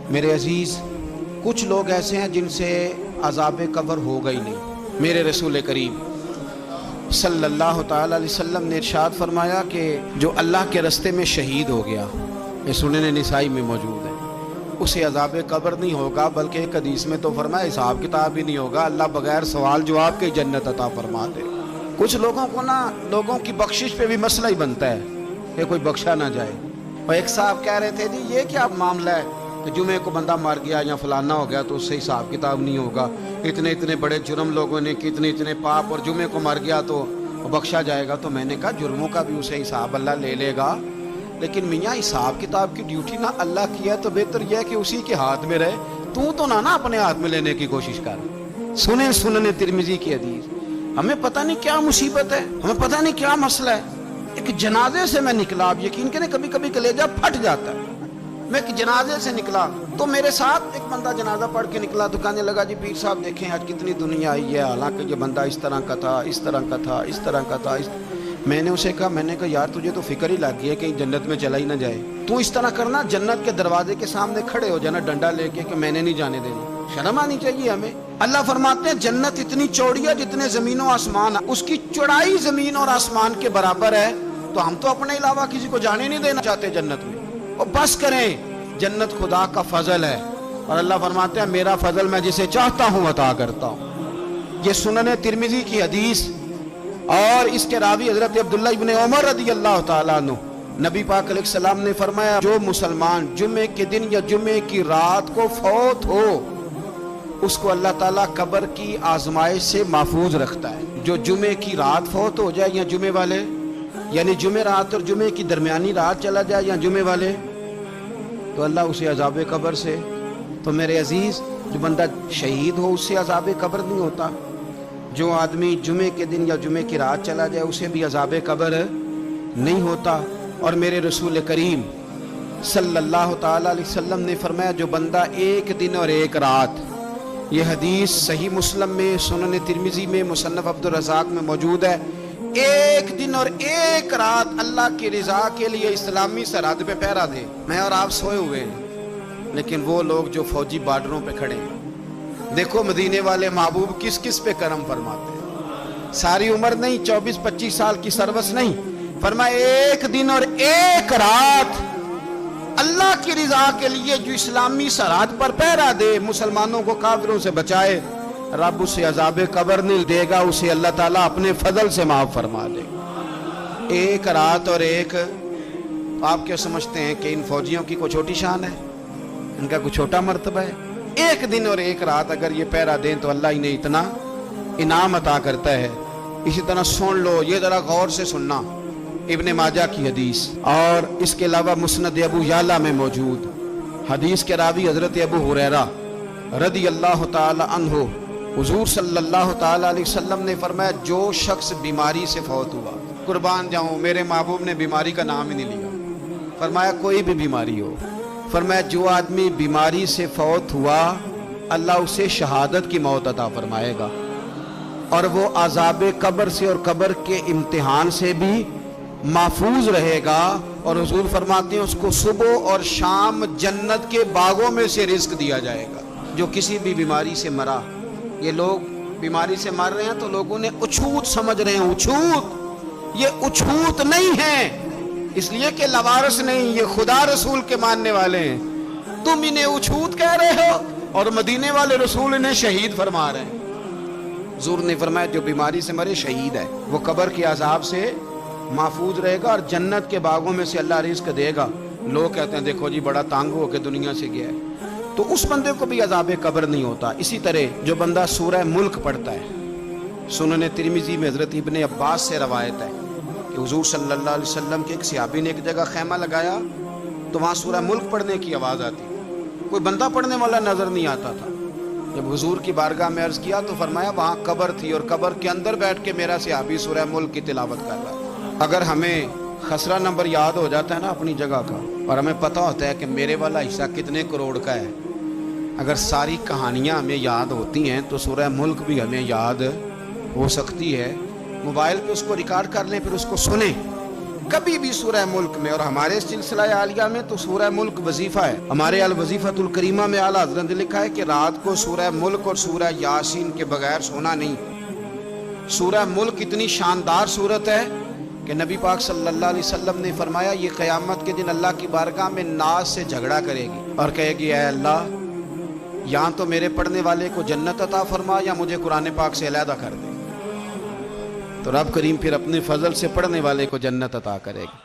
میرے عزیز، کچھ لوگ ایسے ہیں جن سے عذاب قبر ہوگا ہی نہیں۔ میرے رسول کریم صلی اللہ تعالی علیہ وسلم نے ارشاد فرمایا کہ جو اللہ کے راستے میں شہید ہو گیا، یہ سنن نسائی میں موجود ہے، اسے عذاب قبر نہیں ہوگا، بلکہ ایک حدیث میں تو فرمایا حساب کتاب ہی نہیں ہوگا، اللہ بغیر سوال جواب کے جنت عطا فرما دے۔ کچھ لوگوں کو لوگوں کی بخشش پہ بھی مسئلہ ہی بنتا ہے کہ کوئی بخشا نہ جائے۔ اور ایک صاحب کہہ رہے تھے جی یہ کیا معاملہ ہے کہ جمعے کو بندہ مر گیا یا فلانا ہو گیا تو اس سے حساب کتاب نہیں ہوگا، اتنے بڑے جرم لوگوں نے کی، اتنے پاپ، اور جمعے کو مر گیا تو بخشا جائے گا۔ تو میں نے کہا جرموں کا بھی اسے حساب اللہ لے لے گا، لیکن میاں حساب کتاب کی ڈیوٹی نہ اللہ کی ہے تو بہتر یہ ہے کہ اسی کے ہاتھ میں رہے، تو نہ اپنے ہاتھ میں لینے کی کوشش کر۔ سنن ترمذی کی حدیث۔ ہمیں پتہ نہیں کیا مصیبت ہے، ہمیں پتہ نہیں کیا مسئلہ ہے۔ ایک جنازے سے میں نکلا، آپ یقین کریں کبھی کبھی کلیجہ پھٹ جاتا ہے۔ میں ایک جنازے سے نکلا تو میرے ساتھ ایک بندہ جنازہ پڑھ کے نکلا تو کہنے لگا جی پیر صاحب دیکھیں آج کتنی دنیا آئی ہے، حالانکہ یہ بندہ اس طرح کا تھا، اس طرح کا تھا، اس طرح کا تھا۔ میں نے اسے کہا یار تجھے تو فکر ہی لگ گئی ہے کہ جنت میں چلا ہی نہ جائے، تو اس طرح کرنا جنت کے دروازے کے سامنے کھڑے ہو جانا ڈنڈا لے کے کہ میں نے نہیں جانے دینا۔ شرم آنی چاہیے ہمیں۔ اللہ فرماتے ہیں جنت اتنی چوڑی ہے جتنے زمین و آسمان، اس کی چوڑائی زمین اور آسمان کے برابر ہے، تو ہم تو اپنے علاوہ کسی کو جانے نہیں دینا چاہتے جنت میں۔ اور بس کریں، جنت خدا کا فضل ہے، اور اللہ فرماتے ہیں میرا فضل میں جسے چاہتا ہوں عطا کرتا ہوں۔ یہ سنن ترمذی کی حدیث، اور اس کے راوی حضرت عبداللہ ابن عمر رضی اللہ تعالیٰ عنہ، نبی پاک علیہ السلام نے فرمایا جو مسلمان جمعے کے دن یا جمعے کی رات کو فوت ہو، اس کو اللہ تعالیٰ قبر کی آزمائش سے محفوظ رکھتا ہے۔ جو جمعے کی رات فوت ہو جائے یا جمعے والے، یعنی جمعے رات اور جمعے کی درمیانی رات چلا جائے یا جمعے والے، تو اللہ اسے عذاب قبر سے۔ تو میرے عزیز، جو بندہ شہید ہو اس سے عذاب قبر نہیں ہوتا، جو آدمی جمعے کے دن یا جمعے کی رات چلا جائے اسے بھی عذاب قبر نہیں ہوتا۔ اور میرے رسول کریم صلی اللہ تعالی علیہ وسلم نے فرمایا جو بندہ ایک دن اور ایک رات، یہ حدیث صحیح مسلم میں، سنن ترمذی میں، مصنف عبد الرزاق میں موجود ہے، ایک دن اور ایک رات اللہ کی رضا کے لیے اسلامی سرحد پہ پہرا دے۔ میں اور آپ سوئے ہوئے ہیں، لیکن وہ لوگ جو فوجی بارڈروں پہ کھڑے ہیں، دیکھو مدینے والے محبوب کس کس پہ کرم فرماتے ہیں۔ ساری عمر نہیں، 24-25 سال کی سروس نہیں، فرمایا ایک دن اور ایک رات اللہ کی رضا کے لیے جو اسلامی سرحد پر پہرا دے، مسلمانوں کو کافروں سے بچائے، رب اسے عذاب قبر نہیں دے گا، اسے اللہ تعالیٰ اپنے فضل سے معاف فرما دے گا۔ ایک رات اور ایک، آپ کیا سمجھتے ہیں کہ ان فوجیوں کی کوئی چھوٹی شان ہے؟ ان کا کوئی چھوٹا مرتبہ ہے؟ ایک دن اور ایک رات اگر یہ پہرا دیں تو اللہ انہیں اتنا انعام عطا کرتا ہے۔ اسی طرح سن لو، یہ ذرا غور سے سننا، ابن ماجہ کی حدیث، اور اس کے علاوہ مسند ابو یعلا میں موجود حدیث کے راوی حضرت ابو ہریرہ رضی اللہ تعالی عنہ، حضور صلی اللہ تعالی علیہ وسلم نے فرمایا جو شخص بیماری سے فوت ہوا، قربان جاؤں میرے محبوب نے بیماری کا نام ہی نہیں لیا، فرمایا کوئی بھی بیماری ہو، فرمایا جو آدمی بیماری سے فوت ہوا اللہ اسے شہادت کی موت عطا فرمائے گا، اور وہ عذاب قبر سے اور قبر کے امتحان سے بھی محفوظ رہے گا، اور حضور فرماتے ہیں اس کو صبح اور شام جنت کے باغوں میں سے رزق دیا جائے گا۔ جو کسی بھی بیماری سے مرا، یہ لوگ بیماری سے مر رہے ہیں تو لوگوں نے اچھوت سمجھ رہے ہیں، اچھوت، یہ اچھوت نہیں ہے، اس لیے کہ لوارث نہیں، یہ خدا رسول کے ماننے والے ہیں، تم انہیں اچھوت کہہ رہے ہو، اور مدینے والے رسول انہیں شہید فرما رہے ہیں۔ حضور نے فرمایا جو بیماری سے مرے شہید ہے، وہ قبر کے عذاب سے محفوظ رہے گا اور جنت کے باغوں میں سے اللہ رزق دے گا۔ لوگ کہتے ہیں دیکھو جی بڑا تانگ ہو کے دنیا سے گیا ہے، تو اس بندے کو بھی عذاب قبر نہیں ہوتا۔ اسی طرح جو بندہ سورہ ملک پڑھتا ہے، سنن ترمذی میں حضرت ابن عباس سے روایت ہے کہ حضور صلی اللہ علیہ وسلم کے ایک صحابی نے ایک جگہ خیمہ لگایا تو وہاں سورہ ملک پڑھنے کی آواز آتی، کوئی بندہ پڑھنے والا نظر نہیں آتا تھا۔ جب حضور کی بارگاہ میں عرض کیا تو فرمایا وہاں قبر تھی اور قبر کے اندر بیٹھ کے میرا صحابی سورہ ملک کی تلاوت کر رہا ہے۔ اگر ہمیں خسرہ نمبر یاد ہو جاتا ہے نا اپنی جگہ کا، اور ہمیں پتہ ہوتا ہے کہ میرے والا حصہ کتنے کروڑ کا ہے، اگر ساری کہانیاں ہمیں یاد ہوتی ہیں تو سورہ ملک بھی ہمیں یاد ہو سکتی ہے۔ موبائل پہ اس کو ریکارڈ کر لیں، پھر اس کو سنیں، کبھی بھی سورہ ملک میں، اور ہمارے سلسلہ عالیہ میں تو سورہ ملک وظیفہ ہے، ہمارے الوظیفۃ الکریمہ میں اعلیٰ حضرت نے لکھا ہے کہ رات کو سورہ ملک اور سورہ یاسین کے بغیر سونا نہیں۔ سورہ ملک اتنی شاندار صورت ہے کہ نبی پاک صلی اللہ علیہ وسلم نے فرمایا یہ قیامت کے دن اللہ کی بارگاہ میں ناز سے جھگڑا کرے گی اور کہے گی اے اللہ، یہاں تو میرے پڑھنے والے کو جنت عطا فرما یا مجھے قرآن پاک سے علیحدہ کر دے۔ تو رب کریم پھر اپنے فضل سے پڑھنے والے کو جنت عطا کرے گا۔